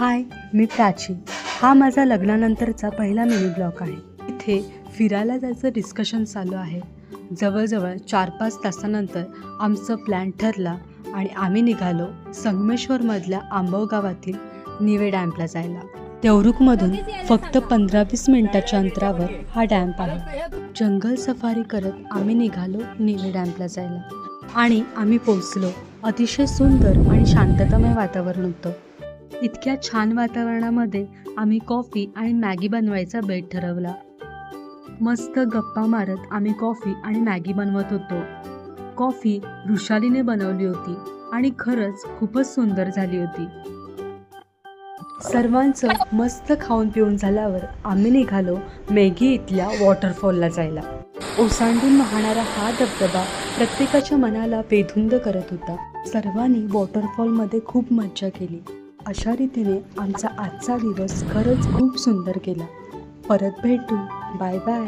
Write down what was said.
हाय, मी प्राची. हा माझा लग्नानंतरचा पहिला मिनी ब्लॉग आहे. इथे फिरायला जायचं डिस्कशन चालू आहे. जवळजवळ 4-5 तासानंतर आमचं प्लॅन ठरला आणि आम्ही निघालो संगमेश्वरमधल्या आंबव गावातील निवे डॅम्पला जायला. देवरुखमधून फक्त 15-20 मिनिटाच्या अंतरावर हा डॅम्प आहे. जंगल सफारी करत आम्ही निघालो निवे डॅम्पला जायला आणि आम्ही पोचलो. अतिशय सुंदर आणि शांततामय वातावरण होतं. इतक्या छान वातावरणामध्ये आम्ही कॉफी आणि मॅगी बनवायचा बेत ठरवला. मस्त गप्पा मारत आम्ही कॉफी आणि मॅगी बनवत होतो. कॉफी वृषालीने बनवली होती आणि खरंच खूपच सुंदर झाली होती. सर्वांचं मस्त खाऊन पिऊन झाल्यावर आम्ही निघालो मेघी इथल्या वॉटरफॉलला जायला. ओसांडून वाहणारा हा धबधबा प्रत्येकाच्या मनाला वेधुंद करत होता. सर्वांनी वॉटरफॉलमध्ये खूप मज्जा केली. अशा रीतीने आमचा आजचा दिवस खरंच खूप सुंदर गेला. परत भेटू. Bye bye.